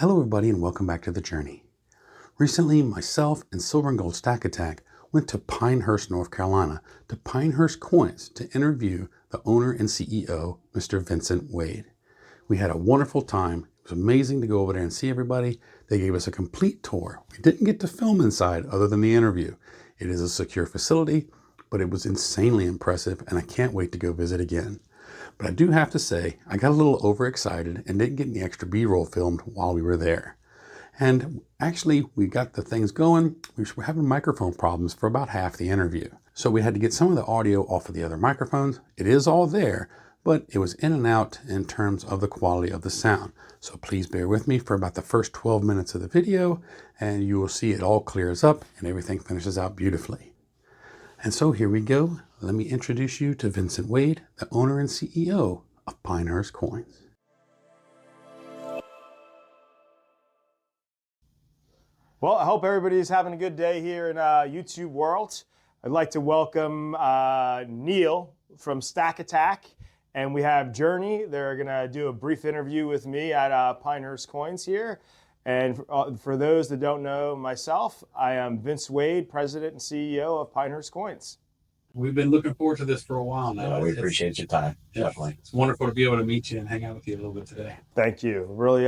Hello everybody and welcome back to The Journey. Recently, myself and Silver and Gold Stack Attack went to Pinehurst, North Carolina to Pinehurst Coins to interview the owner and CEO, Mr. Vincent Wade. We had a wonderful time. It was amazing to go over there and see everybody. They gave us a complete tour. We didn't get to film inside other than the interview. It is a secure facility, but it was insanely impressive and I can't wait to go visit again. But I do have to say, I got a little overexcited and didn't get any extra B-roll filmed while we were there. And actually, we got the things going. We were having microphone problems for about half the interview. So we had to get some of the audio off of the other microphones. It is all there, but it was in and out in terms of the quality of the sound. So please bear with me for about the first 12 minutes of the video, and you will see it all clears up and everything finishes out beautifully. And so here we go. Let me introduce you to Vincent Wade, the owner and CEO of Pinehurst Coins. Well, I hope everybody's having a good day here in YouTube world. I'd like to welcome Neil from Stack Attack, and we have Journey. They're gonna do a brief interview with me at Pinehurst Coins here. And for those that don't know myself, I am Vince Wade, President and CEO of Pinehurst Coins. We've been looking forward to this for a while now. We appreciate your time, definitely. It's wonderful to be able to meet you and hang out with you a little bit today. Thank you. Really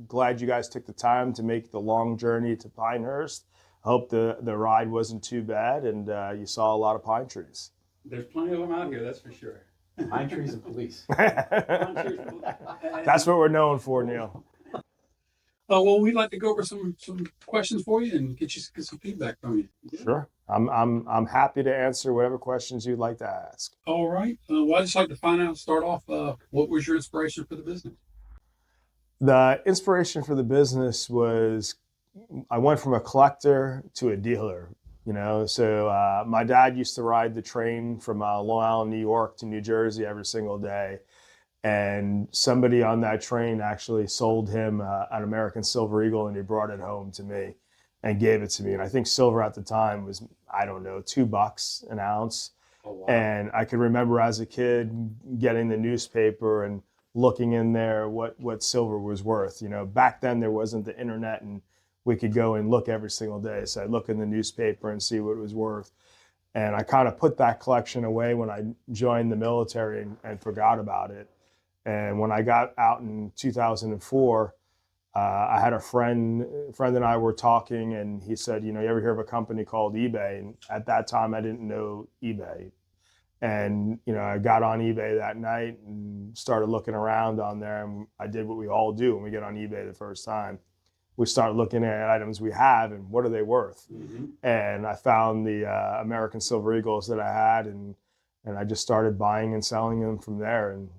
glad you guys took the time to make the long journey to Pinehurst. I hope the ride wasn't too bad and you saw a lot of pine trees. There's plenty of them out here, that's for sure. Pine trees and police. That's what we're known for, Neil. Well, we'd like to go over some questions for you and get some feedback from you. Sure. I'm happy to answer whatever questions you'd like to ask. All right. Well, I'd just like to start off, what was your inspiration for the business? The inspiration for the business was I went from a collector to a dealer, you know. So my dad used to ride the train from Long Island, New York to New Jersey every single day. And somebody on that train actually sold him an American Silver Eagle, and he brought it home to me and gave it to me. And I think silver at the time was, I don't know, $2 an ounce. Oh, wow. And I can remember as a kid getting the newspaper and looking in there what silver was worth. You know, back then there wasn't the internet and we could go and look every single day. So I'd look in the newspaper and see what it was worth. And I kind of put that collection away when I joined the military and forgot about it. And when I got out in 2004, I had a friend and I were talking, and he said, you know, you ever hear of a company called eBay? And at that time, I didn't know eBay. And, you know, I got on eBay that night and started looking around on there. And I did what we all do when we get on eBay the first time. We start looking at items we have and what are they worth? Mm-hmm. And I found the American Silver Eagles that I had, and I just started buying and selling them from there. And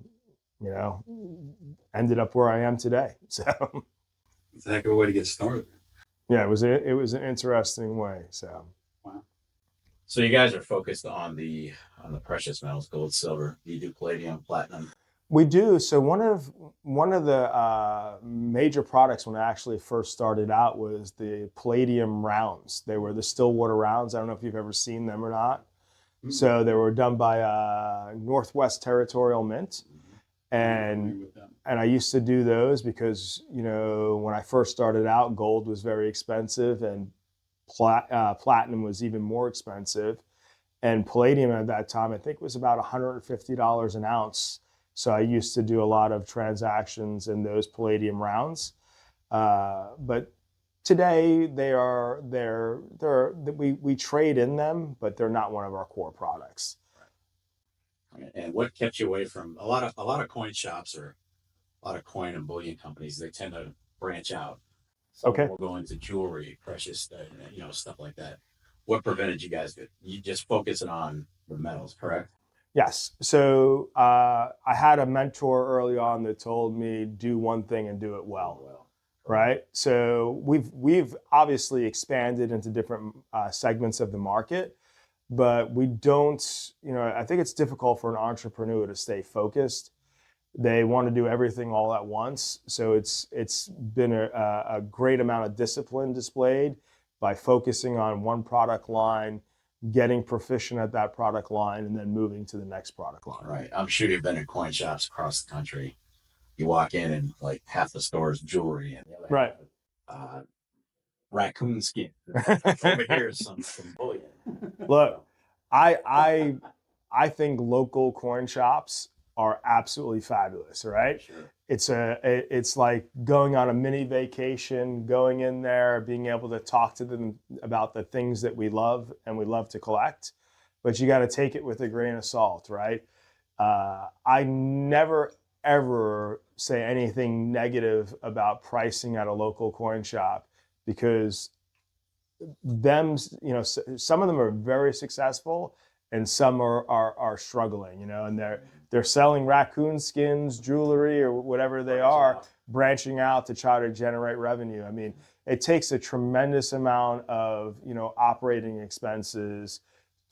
you know, ended up where I am today. So it's a heck of a way to get started. Yeah, it was an interesting way. So wow. So you guys are focused on the precious metals, gold, silver. You do palladium, platinum. We do. So one of the major products when I actually first started out was the palladium rounds. They were the Stillwater rounds. I don't know if you've ever seen them or not. Mm-hmm. So they were done by Northwest Territorial Mint. And I used to do those because, you know, when I first started out, gold was very expensive and platinum was even more expensive. And palladium at that time, I think, was about $150 an ounce. So I used to do a lot of transactions in those palladium rounds. But today we trade in them, but they're not one of our core products. And what kept you away from a lot of coin shops or a lot of coin and bullion companies? They tend to branch out. Some will go into jewelry, precious, you know, stuff like that. What prevented you guys? You just focusing on the metals, correct? Yes. So I had a mentor early on that told me do one thing and do it well. Right. So we've obviously expanded into different segments of the market. But we don't, you know, I think it's difficult for an entrepreneur to stay focused. They want to do everything all at once. So it's been a great amount of discipline displayed by focusing on one product line, getting proficient at that product line, and then moving to the next product line. Right. I'm sure you've been in coin shops across the country. you walk in and like half the store is jewelry and the other Right. half, raccoon skin. Over here is some bullion. Look, I think local coin shops are absolutely fabulous, right? Sure. It's like going on a mini vacation, going in there, being able to talk to them about the things that we love and we love to collect, but you got to take it with a grain of salt, right? I never ever say anything negative about pricing at a local coin shop because some of them are very successful and some are struggling, and they're selling raccoon skins, jewelry, or whatever they are, branching out to try to generate revenue. I mean, it takes a tremendous amount of operating expenses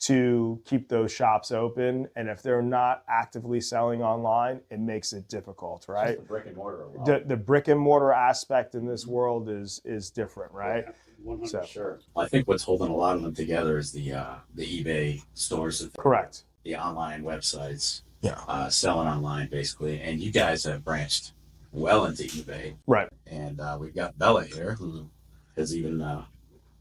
to keep those shops open, and if they're not actively selling online, it makes it difficult, right? Just the brick and mortar. The brick and mortar aspect in this world is different, right? Yeah. 100%. Sure. I think what's holding a lot of them together is the eBay stores, Correct. the online websites, Yeah. selling online basically. And you guys have branched well into eBay, Right. and we've got Bella here who has even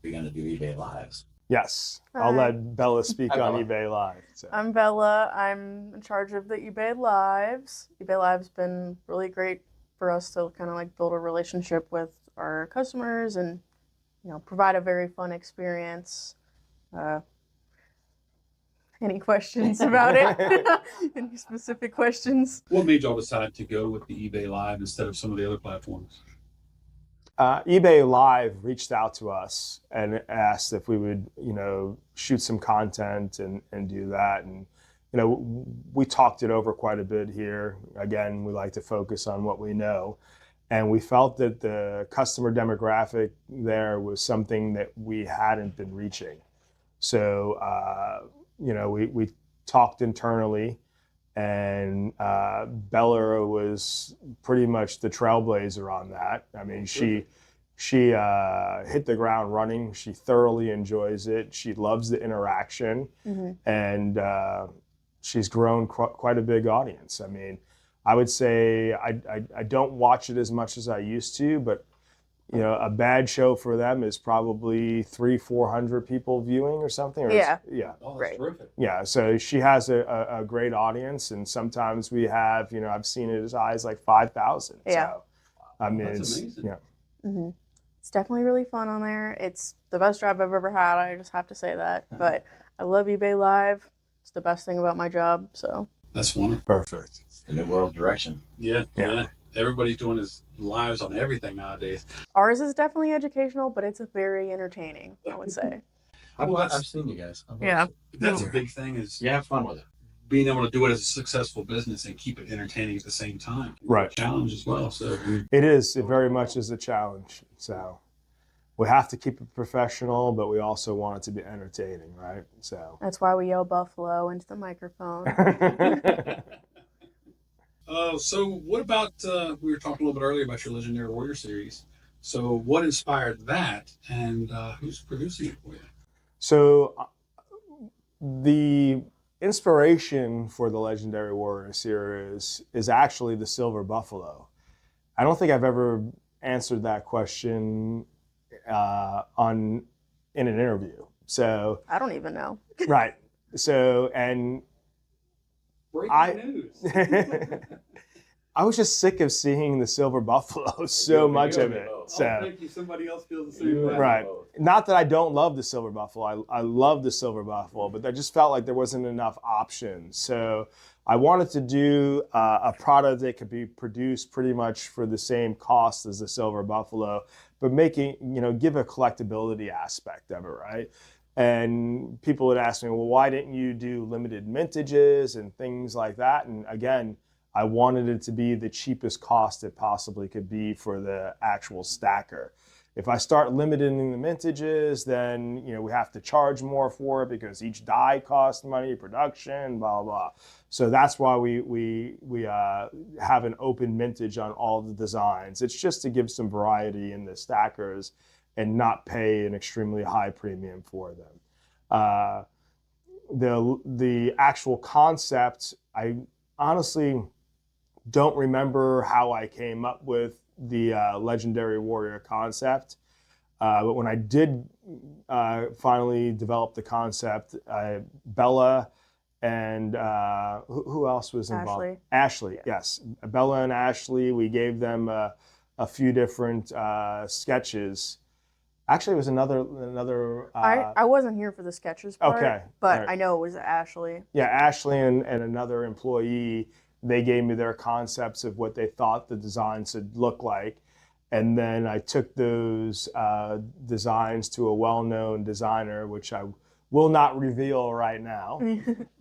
begun to do eBay lives. Yes. Hi. I'll let Bella speak Hi, on Bella. eBay Live. So. I'm Bella. I'm in charge of the eBay Lives. eBay Live's been really great for us to kind of like build a relationship with our customers and provide a very fun experience. Any questions about it? Any specific questions? What made y'all decide to go with the eBay Live instead of some of the other platforms? eBay Live reached out to us and asked if we would, shoot some content and do that. And, we talked it over quite a bit here. Again, we like to focus on what we know. And we felt that the customer demographic there was something that we hadn't been reaching. So, we talked internally, and Bella was pretty much the trailblazer on that. I mean, she hit the ground running. She thoroughly enjoys it. She loves the interaction, and she's grown quite a big audience. I mean, I would say I don't watch it as much as I used to, but a bad show for them is probably 300-400 people viewing or something. Or Yeah. Yeah. Oh, Right. that's terrific. Yeah. So she has a great audience, and sometimes we have, I've seen it as high as like 5,000. Yeah. So, I mean, That's it's, amazing. yeah. It's definitely really fun on there. It's the best job I've ever had. I just have to say that. But I love eBay Live. It's the best thing about my job. So That's wonderful. Perfect. The new world direction. Yeah. Yeah. Everybody's doing his lives on everything nowadays. ours is definitely educational, but it's very entertaining, I would say. I've seen you guys. Yeah. That's a big thing is You have fun with it. being able to do it as a successful business and keep it entertaining at the same time. Right. Challenge as well. So It is. It very much is a challenge. So we have to keep it professional, but we also want it to be entertaining, right? So. That's why we yell Buffalo into the microphone. so what about, we were talking a little bit earlier about your Legendary Warrior series. So what inspired that, and who's producing it for you? So the inspiration for the Legendary Warrior series is actually the Silver Buffalo. I don't think I've ever answered that question in an interview. So I don't even know. right. So and Breaking news. I was just sick of seeing the Silver Buffalo, so much of it. So. Thank you. Somebody else feels the same way. Right. Not that I don't love the Silver Buffalo. I love the Silver Buffalo, but I just felt like there wasn't enough options. So I wanted to do a product that could be produced pretty much for the same cost as the Silver Buffalo, but give a collectability aspect of it, right? And people would ask me, well, why didn't you do limited mintages and things like that? And again, I wanted it to be the cheapest cost it possibly could be for the actual stacker. If I start limiting the mintages, then we have to charge more for it because each die costs money, production, blah blah. So that's why we have an open mintage on all the designs. It's just to give some variety in the stackers and not pay an extremely high premium for them. The actual concept, I honestly don't remember how I came up with the Legendary Warrior concept. But when I did finally develop the concept, Bella and who else was involved? Ashley, Yeah. yes. Bella and Ashley, we gave them a few different sketches. Actually, it was another. I wasn't here for the sketches part, Okay, but right. I know it was Ashley. Yeah, Ashley and another employee, they gave me their concepts of what they thought the design should look like. And then I took those designs to a well-known designer, which I will not reveal right now.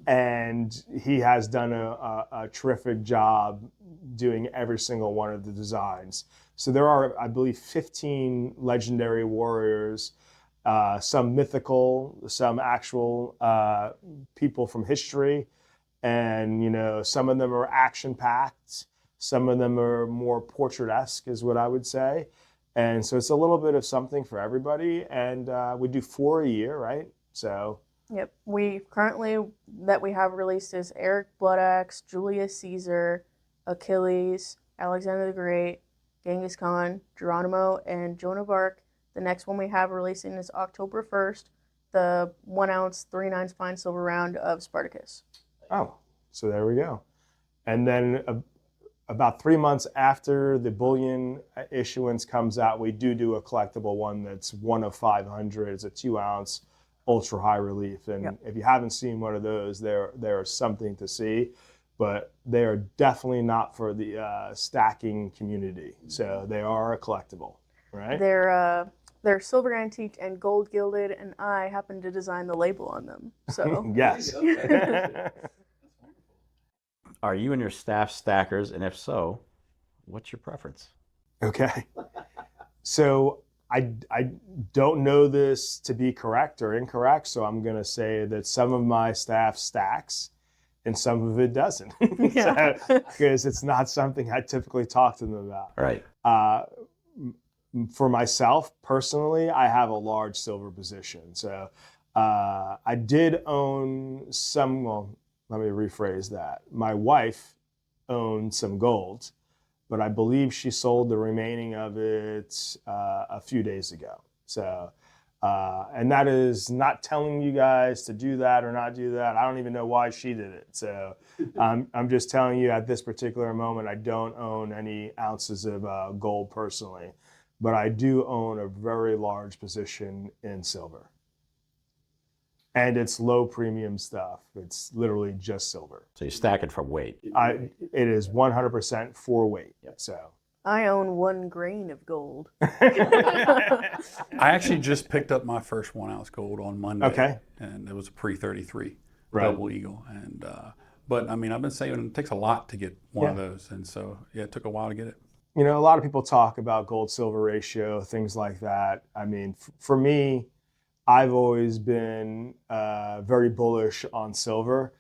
And he has done a terrific job doing every single one of the designs. So there are, I believe, 15 legendary warriors, some mythical, some actual people from history. And, you know, some of them are action-packed. Some of them are more portrait-esque, is what I would say. And so it's a little bit of something for everybody. And we do 4 a year, right? So. Yep. We currently that we have released is Eric Bloodaxe, Julius Caesar, Achilles, Alexander the Great, Genghis Khan, Geronimo, and Joan of Arc. The next one we have releasing is October 1st, the 1 ounce, 3/9 fine silver round of Spartacus. Oh, so there we go. And then about 3 months after the Bullion issuance comes out, we do a collectible one that's 1 of 500. It's a 2 ounce ultra high relief. And if you haven't seen one of those, they're something to see. But they are definitely not for the stacking community. So they are a collectible, right? They're silver antique and gold gilded, and I happen to design the label on them. So yes. Are you and your staff stackers? And if so, what's your preference? Okay. So I don't know this to be correct or incorrect, so I'm going to say that some of my staff stacks and some of it doesn't. Because it's not something I typically talk to them about. Right. For myself, personally, I have a large silver position. So I did own some, well, let me rephrase that. My wife owned some gold, but I believe she sold the remaining of it a few days ago. So, and that is not telling you guys to do that or not do that. I don't even know why she did it. So I'm just telling you at this particular moment, I don't own any ounces of gold personally, but I do own a very large position in silver. And it's low premium stuff. It's literally just silver. So you stack it for weight. It is 100% for weight. So I own 1 grain of gold. I actually just picked up my first 1 ounce gold on Monday. Okay. And it was a pre-33 Right. double eagle. And but I mean, I've been saving. It takes a lot to get one of those, and so it took a while to get it. You know, a lot of people talk about gold silver ratio, things like that. I mean, for me, I've always been very bullish on silver.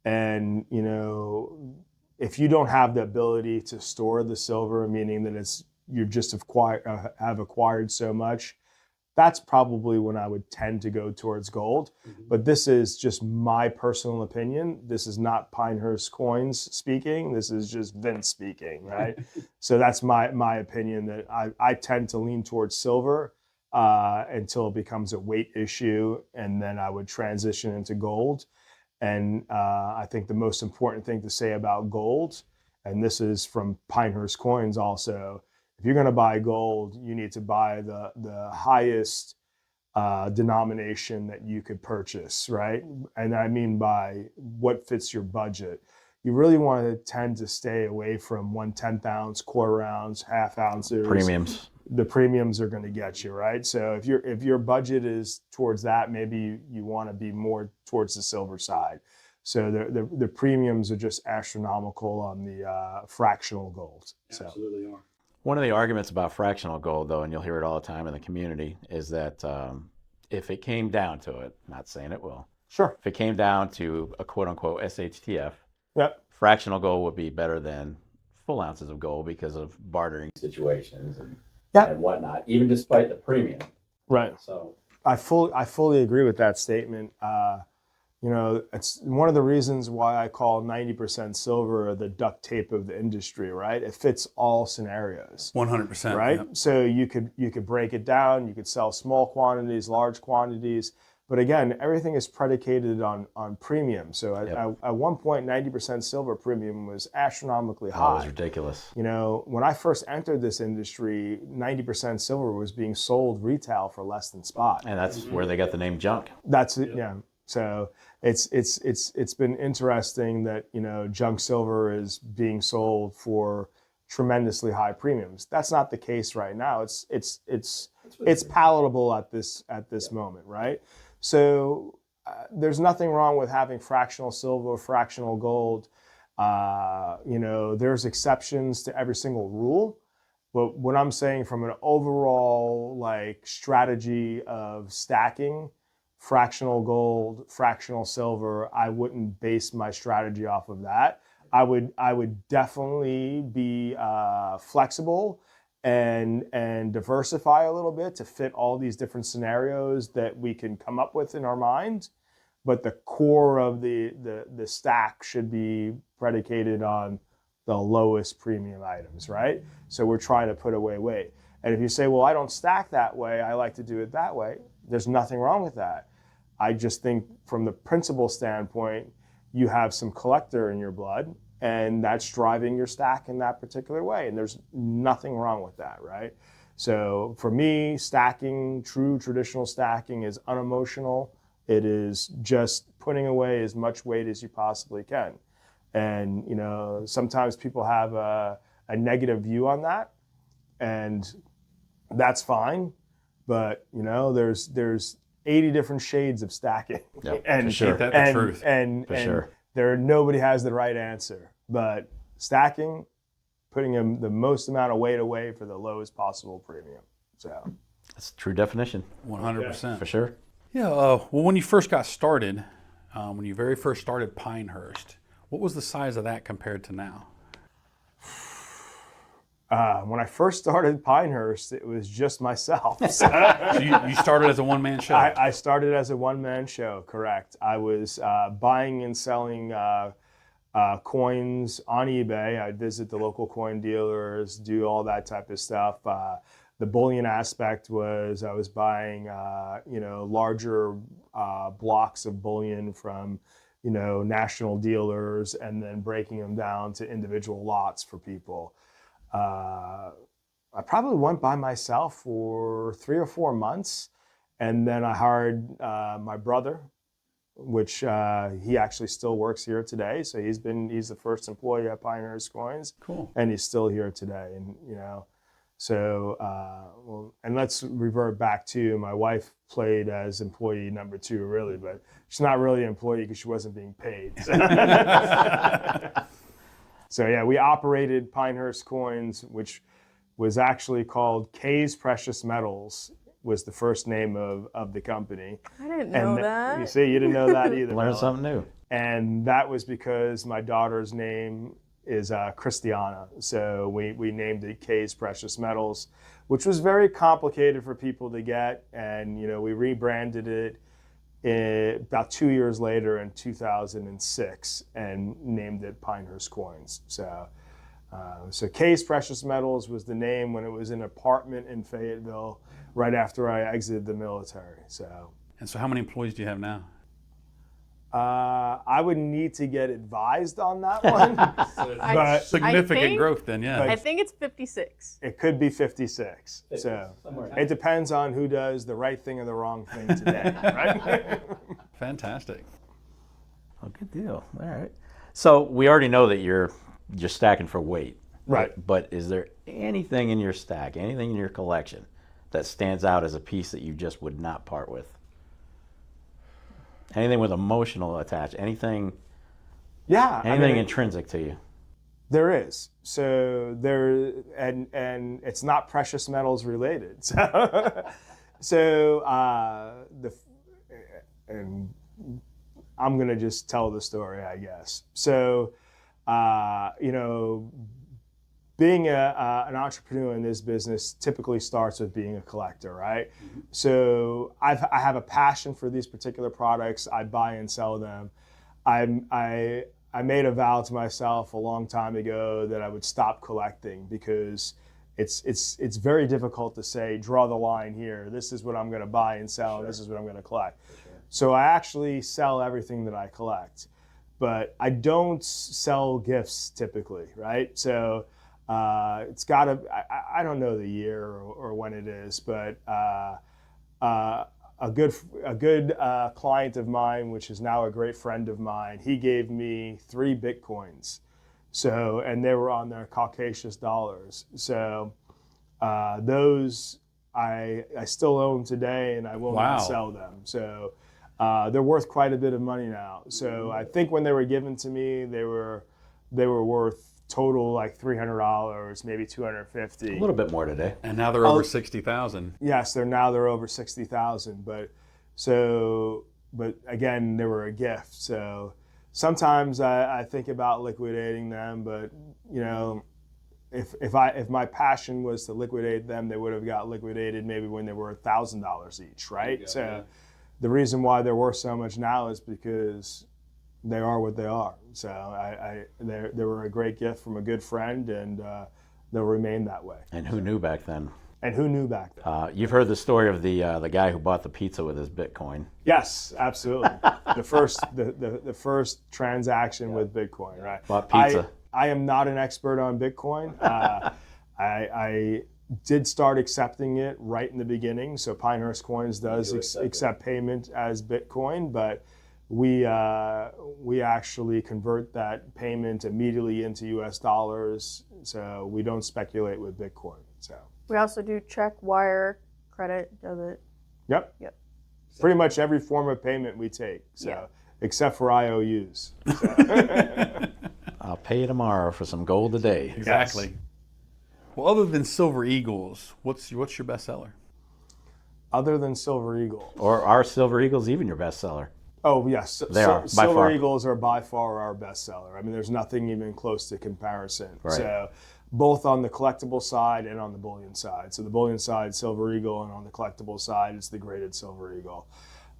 And, you know, if you don't have the ability to store the silver, meaning that you just have acquired so much, that's probably when I would tend to go towards gold. Mm-hmm. But this is just my personal opinion. This is not Pinehurst Coins speaking. This is just Vince speaking, right? So that's my opinion, that I tend to lean towards silver until it becomes a weight issue, and then I would transition into gold. And I think the most important thing to say about gold, and this is from Pinehurst Coins also, if you're going to buy gold, you need to buy the highest denomination that you could purchase, right? And I mean by what fits your budget. You really want to tend to stay away from 1/10 ounce, quarter ounce, half ounces. Premiums. The premiums are going to get you, right? So if your budget is towards that, maybe you want to be more towards the silver side. So the premiums are just astronomical on the fractional gold. So. Absolutely are. One of the arguments about fractional gold, though, and you'll hear it all the time in the community, is that if it came down to it, not saying it will, Sure. if it came down to a quote-unquote SHTF, Yep. fractional gold would be better than full ounces of gold because of bartering situations and whatnot, even despite the premium. Right. So I fully agree with that statement. it's one of the reasons why I call 90% silver the duct tape of the industry, right? It fits all scenarios. 100%. Right? Yep. So you could break it down, you could sell small quantities, large quantities, but again, everything is predicated on premium. So at one point, 90% silver premium was astronomically high. That was ridiculous. When I first entered this industry, 90% silver was being sold retail for less than spot. And that's where they got the name junk. That's it, yeah. So it's been interesting that junk silver is being sold for tremendously high premiums. That's not the case right now. It's palatable at this moment, right? So there's nothing wrong with having fractional silver, fractional gold. There's exceptions to every single rule, but what I'm saying from an overall strategy of stacking, fractional gold, fractional silver, I wouldn't base my strategy off of that. I would definitely be flexible and diversify a little bit to fit all these different scenarios that we can come up with in our mind. But the core of the stack should be predicated on the lowest premium items, right? So we're trying to put away weight. And if you say, well, I don't stack that way, I like to do it that way, there's nothing wrong with that. I just think from the principle standpoint, you have some collector in your blood, and that's driving your stack in that particular way. And there's nothing wrong with that, right? So for me, stacking, true traditional stacking is unemotional. It is just putting away as much weight as you possibly can. And, sometimes people have a negative view on that, and that's fine. But, there's 80 different shades of stacking. Yep, and for sure. That's the truth. And sure. Nobody has the right answer. But stacking, putting the most amount of weight away for the lowest possible premium. So That's a true definition. 100%. For sure. Yeah. Well, when you first got started, when you very first started Pinehurst, what was the size of that compared to now? When I first started Pinehurst, it was just myself. So you started as a one-man show? I started as a one-man show, correct. I was buying and selling coins on eBay. I'd visit the local coin dealers, do all that type of stuff. The bullion aspect was I was buying, larger blocks of bullion from, national dealers, and then breaking them down to individual lots for people. I probably went by myself for 3 or 4 months, and then I hired my brother, which he actually still works here today. So he's the first employee at Pinehurst Coins. Cool. And he's still here today. And and let's revert back to my wife played as employee number 2, really, but she's not really an employee because she wasn't being paid. So yeah, we operated Pinehurst Coins, which was actually called K's Precious Metals, was the first name of the company. I didn't know that. You see, you didn't know that either. Learn Bella. something new. And that was because my daughter's name is Christiana. So we named it K's Precious Metals, which was very complicated for people to get. And, we rebranded it about 2 years later in 2006 and named it Pinehurst Coins. So K's Precious Metals was the name when it was an apartment in Fayetteville right after I exited the military. And so how many employees do you have now? I would need to get advised on that one. But Significant growth then, yeah. I think it's 56. it could be 56. So it depends on who does the right thing or the wrong thing today, right? Fantastic. Oh, good deal. All right. So we already know that you're stacking for weight. Right. But is there anything in your stack, anything in your collection that stands out as a piece that you just would not part with? Anything with emotional attached, anything intrinsic to you? There is. So and it's not precious metals related. And I'm gonna just tell the story, I guess. So being an entrepreneur in this business typically starts with being a collector, right? So I have a passion for these particular products. I buy and sell them. I made a vow to myself a long time ago that I would stop collecting, because it's very difficult to say, draw the line here. This is what I'm going to buy and sell, and this is what I'm going to collect. So I actually sell everything that I collect, but I don't sell gifts typically, right? So it's got to, I don't know the year or when it is, but a good client of mine, which is now a great friend of mine, he gave me 3 Bitcoins. So, and they were on their Caucasus dollars. So those I still own today, and I will not sell them. So they're worth quite a bit of money now. So I think when they were given to me, they were worth total like $300, maybe $250. A little bit more today. And now they're over 60,000. Yes, they're over 60,000. But again, they were a gift. So sometimes I think about liquidating them, but you know, if my passion was to liquidate them, they would have got liquidated maybe when they were $1,000 each, right? So the reason why they're worth so much now is because they are what they are. So they were a great gift from a good friend, and they'll remain that way. And who knew back then? You've heard the story of the guy who bought the pizza with his Bitcoin. Yes, absolutely. the first transaction with Bitcoin, right? Bought pizza. I am not an expert on Bitcoin. I did start accepting it right in the beginning. So Pinehurst Coins does accept payment as Bitcoin, but we actually convert that payment immediately into US dollars. So we don't speculate with Bitcoin. So We also do check, wire, credit, debit. Yep. Pretty much every form of payment we take. So except for IOUs. So. I'll pay you tomorrow for some gold today. Exactly. Yes. Well, other than Silver Eagles, what's your bestseller? Other than Silver Eagle. Or are Silver Eagles even your bestseller? Oh, yes. They are, by Silver far. Eagles are by far our bestseller. I mean, there's nothing even close to comparison. Right. So both on the collectible side and on the bullion side. So the bullion side, Silver Eagle, and on the collectible side, it's the graded Silver Eagle.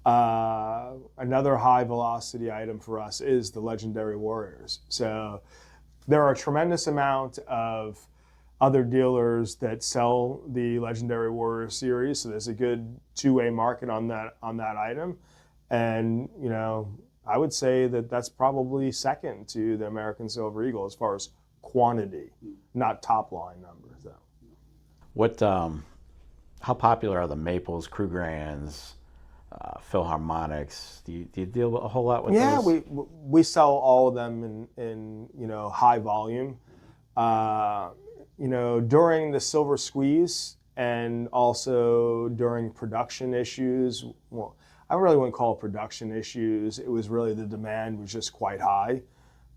Another high velocity item for us is the Legendary Warriors. So there are a tremendous amount of other dealers that sell the Legendary Warrior series. So there's a good two-way market on that item. And, you know, I would say that that's probably second to the American Silver Eagle as far as quantity, not top line numbers though. What, how popular are the Maples, Krugrands, Philharmonics? Do you deal a whole lot with those? Yeah, we sell all of them in you know, high volume. You know, during the silver squeeze and also during production issues, well, I really wouldn't call it production issues. It was really the demand was just quite high.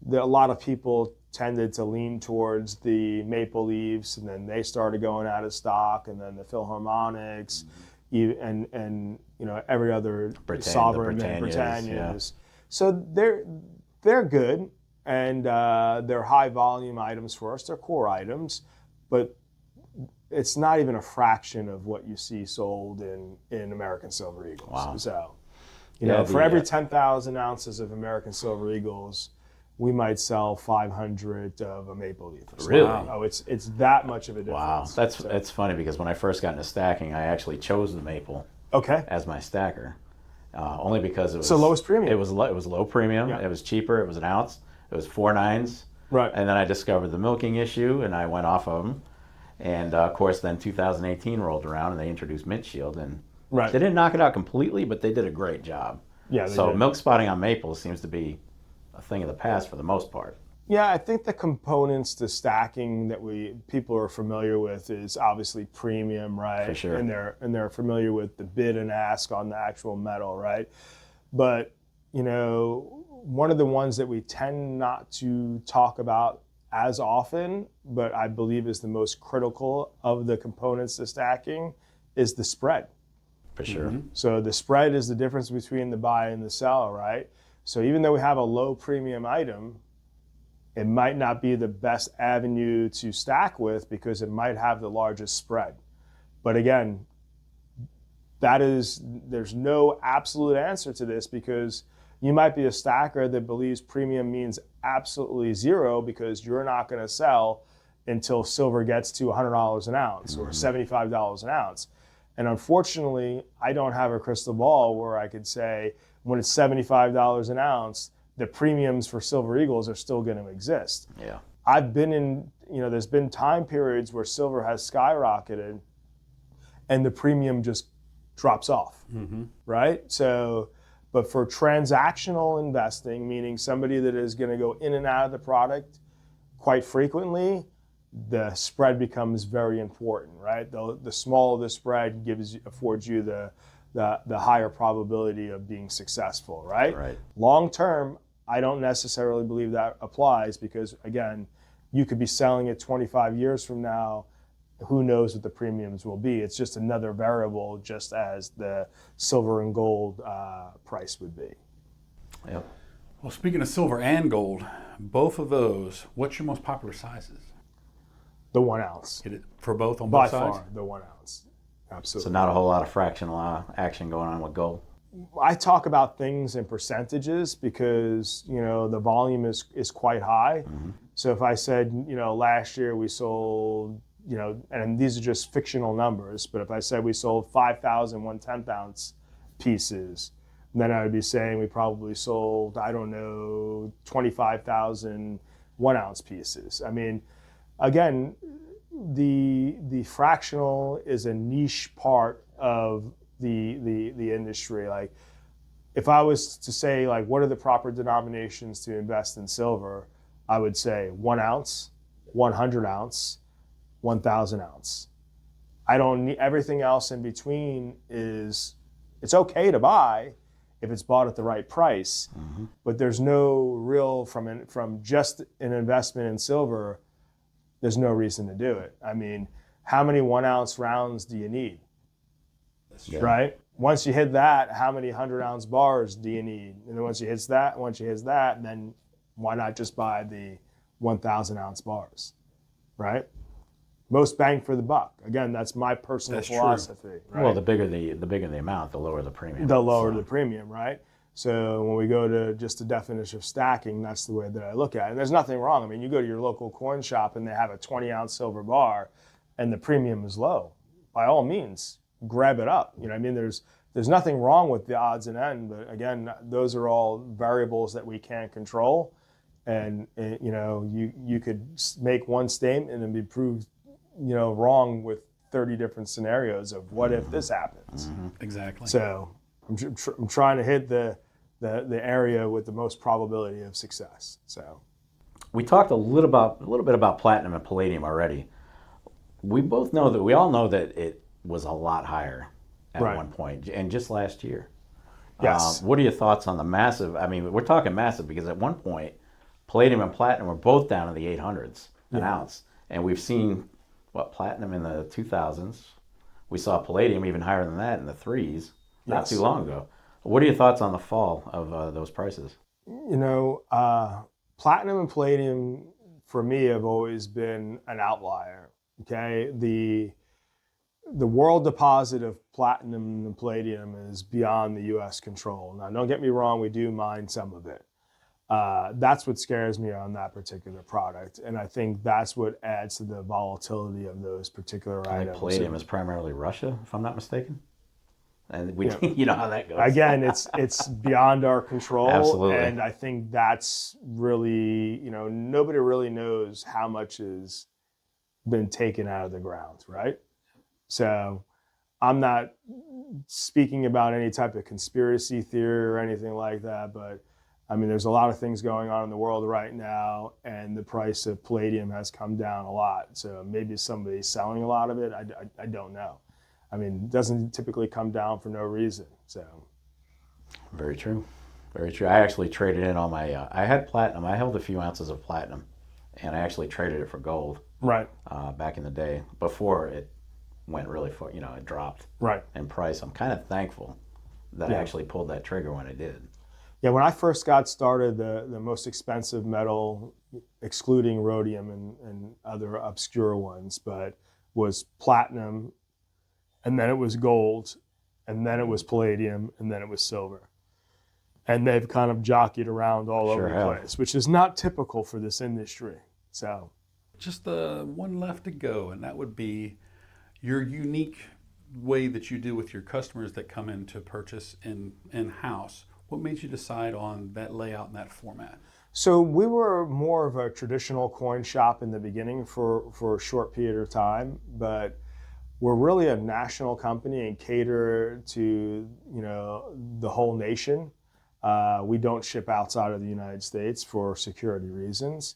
A lot of people tended to lean towards the Maple Leafs, and then they started going out of stock, and then the Philharmonics, and you know, every other sovereign and Britannias. Yeah. So they're good, and they're high volume items for us. They're core items, but it's not even a fraction of what you see sold in American Silver Eagles. Wow. So, you know, for every 10,000 ounces of American Silver Eagles, we might sell 500 of a Maple Leaf. Really? Oh, it's that much of a difference. Wow, that's funny, because when I first got into stacking, I actually chose the Maple as my stacker, only because it was lowest premium. It was low premium. Yeah. It was cheaper. It was an ounce. It was 4 9s. Right. And then I discovered the milking issue, and I went off of them. And of course, then 2018 rolled around, and they introduced Mint Shield, and they didn't knock it out completely, but they did a great job. Yeah. So milk spotting on Maple seems to be a thing of the past for the most part. Yeah, I think the components to stacking that people are familiar with is obviously premium, right? For sure. And they're familiar with the bid and ask on the actual metal, right? But you know, one of the ones that we tend not to talk about as often, but I believe is the most critical of the components to stacking, is the spread. For sure. Mm-hmm. So the spread is the difference between the buy and the sell, right? So even though we have a low premium item, It might not be the best avenue to stack with because it might have the largest spread. But again, there's no absolute answer to this, because you might be a stacker that believes premium means absolutely zero because you're not going to sell until silver gets to $100 an ounce or $75 an ounce. And unfortunately, I don't have a crystal ball where I could say when it's $75 an ounce, the premiums for silver eagles are still going to exist. Yeah. I've been in, there's been time periods where silver has skyrocketed and the premium just drops off, right? So, but for transactional investing, meaning somebody that is going to go in and out of the product quite frequently, the spread becomes very important, right? The smaller the spread affords you the higher probability of being successful, right? Right. Long term, I don't necessarily believe that applies, because again, you could be selling it 25 years from now. Who knows what the premiums will be? It's just another variable, just as the silver and gold price would be. Yep. Well, speaking of silver and gold, both of those, what's your most popular sizes? The 1 ounce. For both on By both sides? far, the 1 ounce. Absolutely. So not a whole lot of fractional action going on with gold. I talk about things in percentages because, the volume is quite high. So if I said, last year we sold, and these are just fictional numbers, but if I said we sold 5,000 1/10 ounce pieces, then I would be saying we probably sold, 25,000 1 ounce pieces. I mean, again, the fractional is a niche part of the industry. Like, if I was to say, like, what are the proper denominations to invest in silver, I would say 1 ounce, 100 ounce, 1,000 ounce. I don't need everything else in between. It's okay to buy if it's bought at the right price, but there's no real, from just an investment in silver, there's no reason to do it. I mean, how many 1 ounce rounds do you need? Yeah. Right? Once you hit that, how many 100 ounce bars do you need? And then once you hit that, then why not just buy the 1,000 ounce bars, right? Most bang for the buck. Again, that's my personal philosophy. Right? Well, the bigger the amount, the lower the premium. The lower the premium, right? So when we go to just the definition of stacking, that's the way that I look at it. And there's nothing wrong. I mean, you go to your local coin shop and they have a 20 ounce silver bar and the premium is low. By all means, grab it up. I mean, there's nothing wrong with the odds and end, but again, those are all variables that we can't control. And you could make one statement and be proved, wrong with 30 different scenarios of what if this happens. Exactly. So I'm trying to hit the area with the most probability of success. So we talked a little bit about platinum and palladium already. We all know that it was a lot higher at one point, and just last year. Yes. What are your thoughts on the massive? I mean, we're talking massive because at one point, palladium and platinum were both down in the 800s an ounce, and we've seen platinum in the 2000s. We saw palladium even higher than that in the 3s not too long ago. What are your thoughts on the fall of those prices? Platinum and palladium for me have always been an outlier. Okay, the world deposit of platinum and palladium is beyond the U.S. control. Now, don't get me wrong, we do mine some of it. That's what scares me on that particular product, and I think that's what adds to the volatility of those particular items. Palladium is primarily Russia, if I'm not mistaken, and you know how that goes. Again, it's beyond our control. Absolutely. And I think that's really, nobody really knows how much has been taken out of the ground, right? So I'm not speaking about any type of conspiracy theory or anything like that, but I mean, there's a lot of things going on in the world right now, and the price of palladium has come down a lot. So maybe somebody's selling a lot of it. I don't know. I mean, it doesn't typically come down for no reason. So very true. Very true. I actually traded in all my, I had platinum. I held a few ounces of platinum, and I actually traded it for gold. Right. Back in the day, before it went really far, it dropped in price. I'm kind of thankful that I actually pulled that trigger when I did. Yeah, when I first got started, the most expensive metal excluding rhodium and other obscure ones, but was platinum, and then it was gold, and then it was palladium, and then it was silver. And they've kind of jockeyed around all over the place, which is not typical for this industry. So, just the one left to go, and that would be your unique way that you do with your customers that come in to purchase in-house. What made you decide on that layout and that format? So we were more of a traditional coin shop in the beginning for a short period of time, but we're really a national company and cater to the whole nation. We don't ship outside of the United States for security reasons,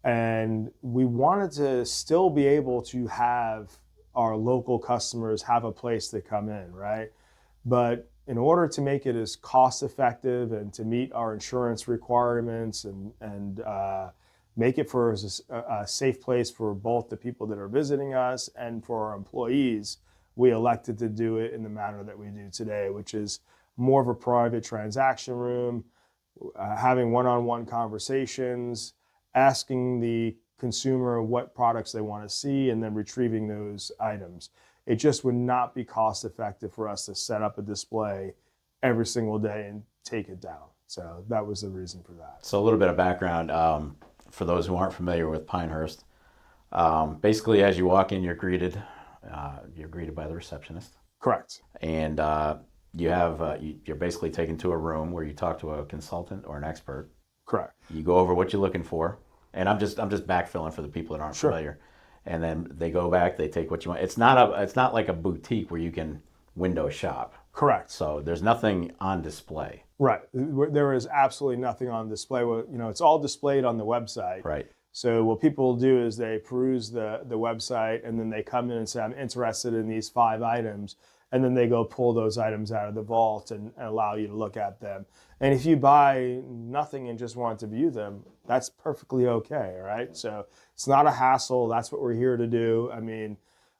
and we wanted to still be able to have our local customers have a place to come in, right? But in order to make it as cost effective and to meet our insurance requirements and make it for a safe place for both the people that are visiting us and for our employees, we elected to do it in the manner that we do today, which is more of a private transaction room, having one-on-one conversations, asking the consumer what products they want to see, and then retrieving those items. It just would not be cost effective for us to set up a display every single day and take it down. So that was the reason for that. So a little bit of background for those who aren't familiar with Pinehurst. Basically, as you walk in, you're greeted by the receptionist. Correct. And you're basically taken to a room where you talk to a consultant or an expert. Correct. You go over what you're looking for, and I'm just backfilling for the people that aren't familiar. And then they go back, they take what you want. It's not like a boutique where you can window shop. Correct. So there's nothing on display. Right. There is absolutely nothing on display. It's all displayed on the website. Right. So what people do is they peruse the website, and then they come in and say, I'm interested in these 5 items. And then they go pull those items out of the vault and allow you to look at them. And if you buy nothing and just want to view them, that's perfectly okay, right? So it's not a hassle. That's what we're here to do. I mean,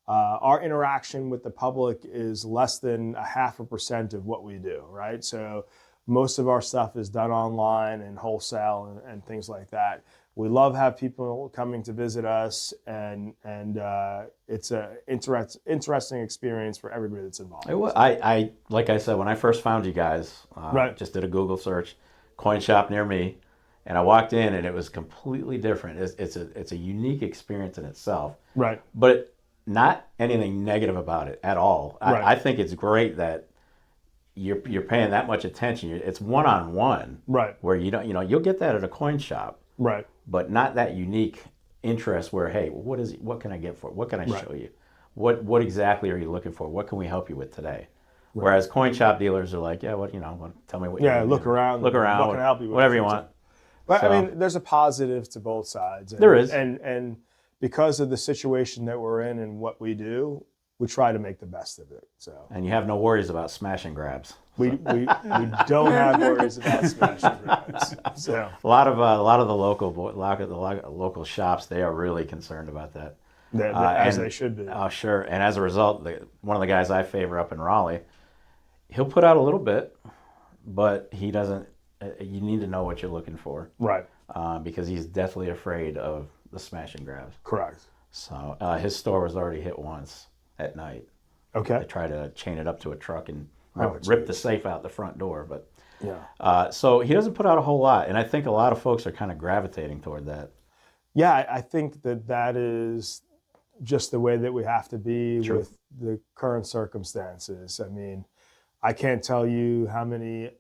our interaction with the public is less than 0.5% of what we do, right? So most of our stuff is done online and wholesale and things like that. We love have people coming to visit us, and it's an interesting experience for everybody that's involved. I like I said, when I first found you guys, just did a Google search, coin shop near me, and I walked in and it was completely different. It's a unique experience in itself. Right. But not anything negative about it at all. I think it's great that you're paying that much attention. It's one-on-one. Right. Where you'll get that at a coin shop. Right. But not that unique interest where, hey, what can I get for it? What can I show you? What exactly are you looking for? What can we help you with today? Right. Whereas coin shop dealers are like, yeah, tell me what you want. Look around. What can I help you with? Whatever you want. But I mean, there's a positive to both sides. There is. And because of the situation that we're in and what we do, we try to make the best of it. So. And you have no worries about smash and grabs. We don't have worries about smash and grabs. So a lot of the local shops, they are really concerned about that. As they should be. Oh, sure. And as a result, one of the guys I favor up in Raleigh, he'll put out a little bit, but he doesn't. You need to know what you're looking for, right? Because he's deathly afraid of the smash and grabs. Correct. So his store was already hit once at night. Okay. They tried to chain it up to a truck and rip the safe out the front door, but yeah. So he doesn't put out a whole lot, and I think a lot of folks are kind of gravitating toward that. Yeah, I think that is just the way that we have to be with the current circumstances. I mean, I can't tell you how many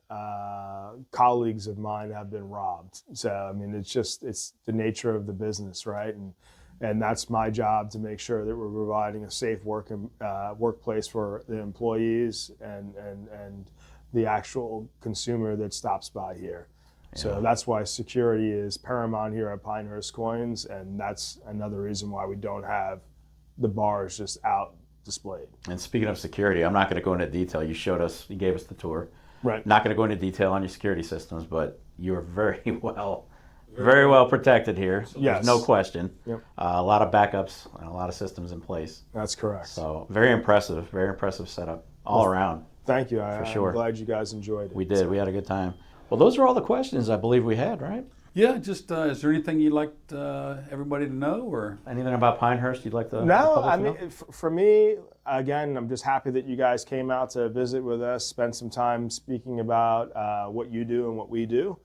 colleagues of mine have been robbed. So, I mean, it's the nature of the business, right? And that's my job to make sure that we're providing a safe workplace for the employees and the actual consumer that stops by here. Yeah. So that's why security is paramount here at Pinehurst Coins, and that's another reason why we don't have the bars just out displayed. And speaking of security, I'm not going to go into detail. You gave us the tour. Right. Not going to go into detail on your security systems, but you're very well protected here. So yes. There's no question. Yep. A lot of backups and a lot of systems in place. That's correct. So very impressive setup all around. Thank you. For sure. I'm glad you guys enjoyed it. We did. We had a good time. Well, those are all the questions I believe we had, right? Yeah, just is there anything you'd like everybody to know, or Anything about Pinehurst you'd like the No, public I to mean, know? for me, again, I'm just happy that you guys came out to visit with us, spend some time speaking about what you do and what we do.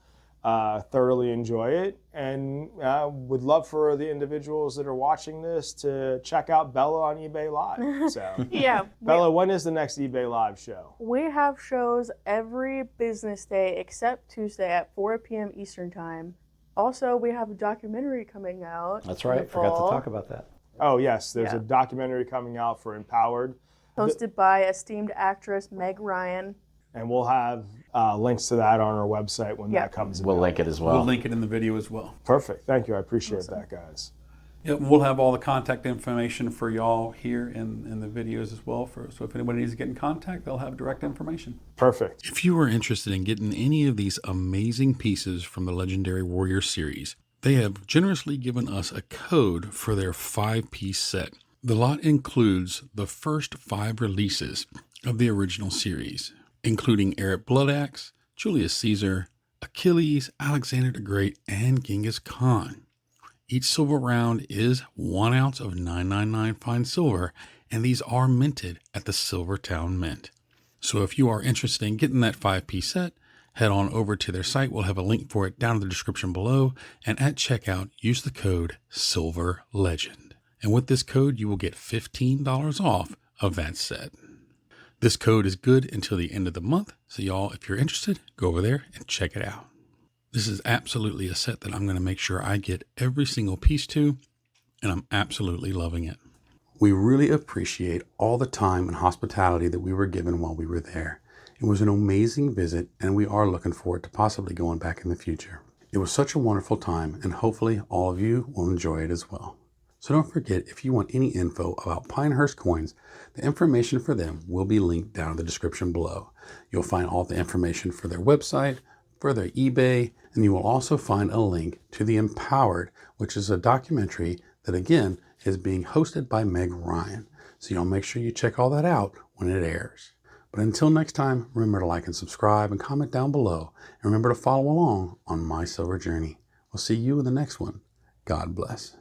Thoroughly enjoy it, and would love for the individuals that are watching this to check out Bella on eBay Live. So, Yeah. Bella, when is the next eBay Live show? We have shows every business day except Tuesday at 4 p.m. Eastern Time. Also, we have a documentary coming out. That's in the right. Forgot to fall, talk about that. Oh, yes, there's Yeah. a documentary coming out for Empowered, hosted by esteemed actress Meg Ryan. and we'll have links to that on our website when Yeah. that comes We'll about. link it as well. we'll link it in the video as well. Perfect. Thank you. I appreciate that, guys. Yep, we'll have all the contact information for y'all here in the videos as well. So if anybody needs to get in contact, they'll have direct information. Perfect. If you are interested in getting any of these amazing pieces from the Legendary Warrior series, they have generously given us a code for their 5-piece set. The lot includes the first 5 releases of the original series, including Eric Bloodaxe, Julius Caesar, Achilles, Alexander the Great, and Genghis Khan. Each silver round is 1 ounce of 999 fine silver, and these are minted at the Silvertown Mint. So if you are interested in getting that 5-piece set, head on over to their site. We'll have a link for it down in the description below. And at checkout, use the code SILVERLEGEND. And with this code, you will get $15 off of that set. This code is good until the end of the month. So y'all, if you're interested, go over there and check it out. This is absolutely a set that I'm going to make sure I get every single piece to, and I'm absolutely loving it. We really appreciate all the time and hospitality that we were given while we were there. It was an amazing visit, and we are looking forward to possibly going back in the future. It was such a wonderful time, and hopefully all of you will enjoy it as well. So don't forget, if you want any info about Pinehurst coins, the information for them will be linked down in the description below. You'll find all the information for their website, for their eBay, and you will also find a link to the Empowered, which is a documentary that, again, is being hosted by Meg Ryan. So y'all make sure you check all that out when it airs. But until next time, remember to like and subscribe and comment down below. And remember to follow along on my silver journey. We'll see you in the next one. God bless.